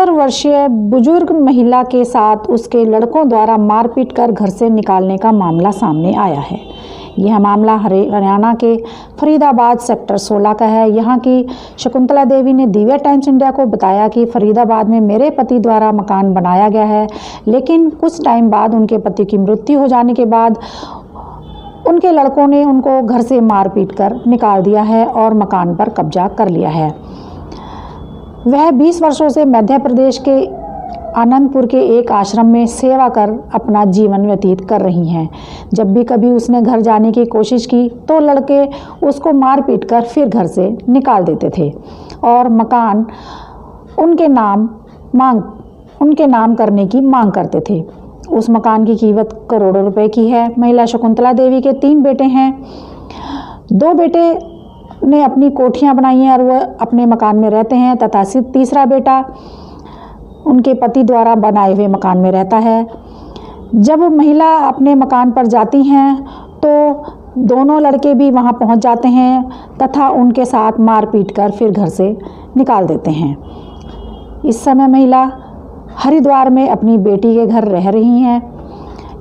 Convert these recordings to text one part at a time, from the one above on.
70 वर्षीय बुजुर्ग महिला के साथ उसके लड़कों द्वारा मारपीट कर घर से निकालने का मामला सामने आया है। यह मामला हरियाणा के फरीदाबाद सेक्टर 16 का है। यहाँ की शकुंतला देवी ने दिव्या टाइम्स इंडिया को बताया कि फरीदाबाद में मेरे पति द्वारा मकान बनाया गया है, लेकिन कुछ टाइम बाद उनके पति की मृत्यु हो जाने के बाद उनके लड़कों ने उनको घर से मारपीट कर निकाल दिया है और मकान पर कब्जा कर लिया है। वह 20 वर्षों से मध्य प्रदेश के आनंदपुर के एक आश्रम में सेवा कर अपना जीवन व्यतीत कर रही हैं। जब भी कभी उसने घर जाने की कोशिश की तो लड़के उसको मार पीट कर फिर घर से निकाल देते थे और मकान उनके नाम करने की मांग करते थे। उस मकान की कीमत करोड़ों रुपए की है। महिला शकुंतला देवी के 3 बेटे हैं। 2 बेटे ने अपनी कोठियां बनाई हैं और वह अपने मकान में रहते हैं तथा तीसरा बेटा उनके पति द्वारा बनाए हुए मकान में रहता है। जब महिला अपने मकान पर जाती हैं तो दोनों लड़के भी वहां पहुंच जाते हैं तथा उनके साथ मारपीट कर फिर घर से निकाल देते हैं। इस समय महिला हरिद्वार में अपनी बेटी के घर रह रही हैं।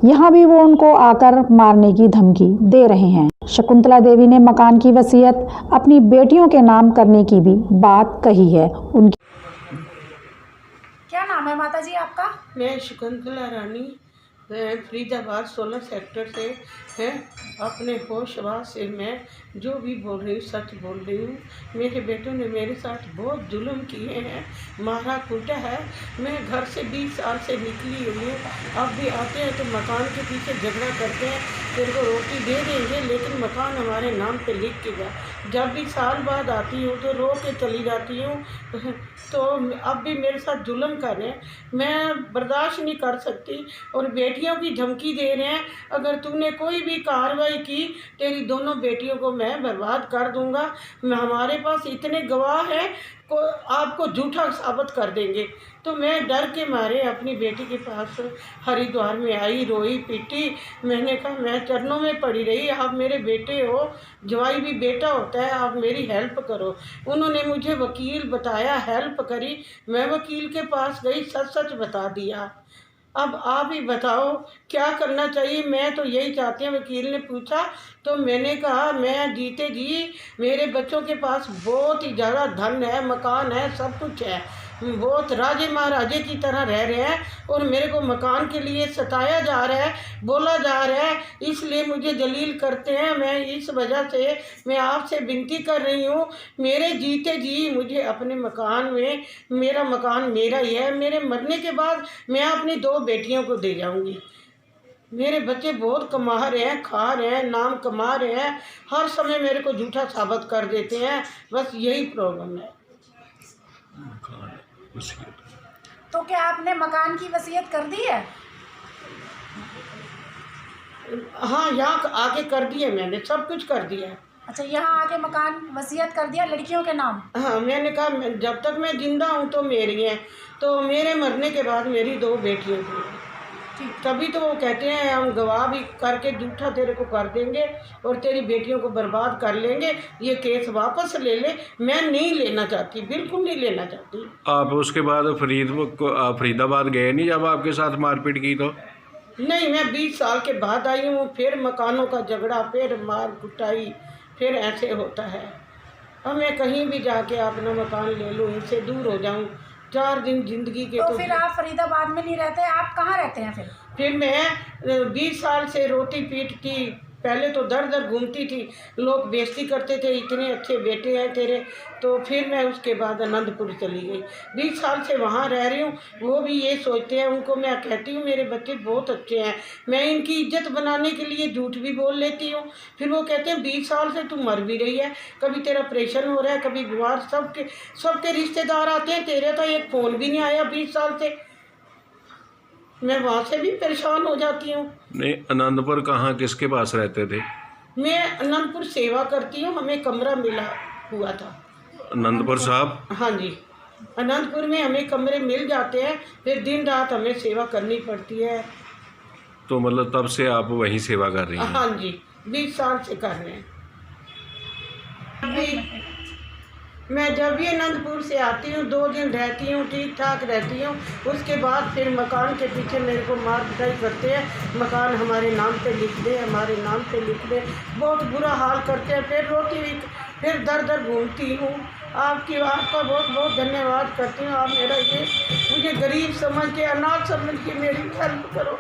यहाँ भी वो उनको आकर मारने की धमकी दे रहे हैं। शकुंतला देवी ने मकान की वसीयत अपनी बेटियों के नाम करने की भी बात कही है। उनकी क्या नाम है माता जी आपका? मैं शकुंतला रानी फरीदाबाद 16 सेक्टर से है। अपने होशवास से मैं जो भी बोल रही हूँ सच बोल रही हूँ। मेरे बेटों ने मेरे साथ बहुत जुल्म किए हैं, मारा कूटा है। मैं घर से 20 साल से निकली हुई हूँ। अब भी आते हैं तो मकान के पीछे झगड़ा करते हैं, तेरे को रोटी दे देंगे लेकिन मकान हमारे नाम पे लिख के जा। जब भी साल बाद आती हूँ तो रो के चली जाती हूँ। तो अब भी मेरे साथ जुल्म कर रहे हैं, मैं बर्दाश्त नहीं कर सकती और बेटियों की धमकी दे रहे हैं, अगर तूने कोई भी कार्रवाई की तेरी दोनों बेटियों को मैं बर्बाद कर दूंगा। हमारे पास इतने गवाह हैं को आपको झूठा साबित कर देंगे। तो मैं डर के मारे अपनी बेटी के पास हरिद्वार में आई, रोई पीटी। मैंने कहा मैं चरणों में पड़ी रही, आप मेरे बेटे हो, जवाई भी बेटा होता है, आप मेरी हेल्प करो। उन्होंने मुझे वकील बताया, हेल्प करी। मैं वकील के पास गई, सच सच बता दिया। अब आप ही बताओ क्या करना चाहिए। मैं तो यही चाहती हूँ। वकील ने पूछा तो मैंने कहा मैं जीते जी, मेरे बच्चों के पास बहुत ही ज़्यादा धन है, मकान है, सब कुछ है, बहुत राजे महाराजे की तरह रह रहे हैं और मेरे को मकान के लिए सताया जा रहा है, बोला जा रहा है, इसलिए मुझे जलील करते हैं। मैं इस वजह से मैं आपसे विनती कर रही हूँ, मेरे जीते जी मुझे अपने मकान में, मेरा मकान मेरा ही है, मेरे मरने के बाद मैं अपनी 2 बेटियों को दे जाऊँगी। मेरे बच्चे बहुत कमा रहे हैं, खा रहे हैं, नाम कमा रहे हैं, हर समय मेरे को झूठा साबित कर देते हैं। बस यही प्रॉब्लम है। तो क्या आपने मकान की वसीयत कर दी है? हाँ, यहाँ आके कर दिया, मैंने सब कुछ कर दिया है। अच्छा, यहाँ आके मकान वसीयत कर दिया लड़कियों के नाम? हाँ, मैंने कहा जब तक मैं जिंदा हूँ तो मेरी हैं, तो मेरे मरने के बाद मेरी 2 बेटियों की। तभी तो वो कहते हैं हम गवाह भी करके झूठा तेरे को कर देंगे और तेरी बेटियों को बर्बाद कर लेंगे, ये केस वापस ले ले। मैं नहीं लेना चाहती, बिल्कुल नहीं लेना चाहती। आप उसके बाद फरीदाबाद गए नहीं जब आपके साथ मारपीट की? तो नहीं, मैं 20 साल के बाद आई हूँ, फिर मकानों का झगड़ा, फिर मार कुटाई, फिर ऐसे होता है। अब मैं कहीं भी जाके अपना मकान ले लूँ, इनसे दूर हो जाऊँ, 4 दिन जिंदगी के। तो फिर आप फरीदाबाद में नहीं रहते, आप कहाँ रहते हैं फिर मैं 20 साल से रोटी पीटती, पहले तो दर दर घूमती थी, लोग बेइज्जती करते थे, इतने अच्छे बेटे हैं तेरे। तो फिर मैं उसके बाद आनंदपुर चली गई, 20 साल से वहाँ रह रही हूँ। वो भी ये सोचते हैं, उनको मैं कहती हूँ मेरे बच्चे बहुत अच्छे हैं, मैं इनकी इज्जत बनाने के लिए झूठ भी बोल लेती हूँ। फिर वो कहते हैं 20 साल से तू मर भी रही है, कभी तेरा ऑपरेशन हो रहा है, कभी बीमार, सबके रिश्तेदार आते हैं, तेरे तो एक फ़ोन भी नहीं आया 20 साल से। मैं वहाँ से भी परेशान हो जाती हूँ। नहीं, आनंदपुर कहाँ, किसके पास रहते थे? मैं आनंदपुर सेवा करती हूँ, हमें कमरा मिला हुआ था। आनंदपुर साहब? हाँ जी, आनंदपुर में हमें कमरे मिल जाते हैं, फिर दिन रात हमें सेवा करनी पड़ती है। तो मतलब तब से आप वहीं सेवा कर रही हैं? हाँ जी, 20 साल से कर रहे हैं। मैं जब भी अनंतपुर से आती हूँ 2 दिन रहती हूँ, ठीक ठाक रहती हूँ, उसके बाद फिर मकान के पीछे मेरे को मार पिटाई करते हैं। मकान हमारे नाम पे लिख दे, हमारे नाम पे लिख दे, बहुत बुरा हाल करते हैं। फिर रोती, फिर दर दर घूमती हूँ। आपका बहुत बहुत धन्यवाद करती हूँ। आप मेरा ये मुझे गरीब समझ के, अनाथ समझ के मेरी हेल्प करो।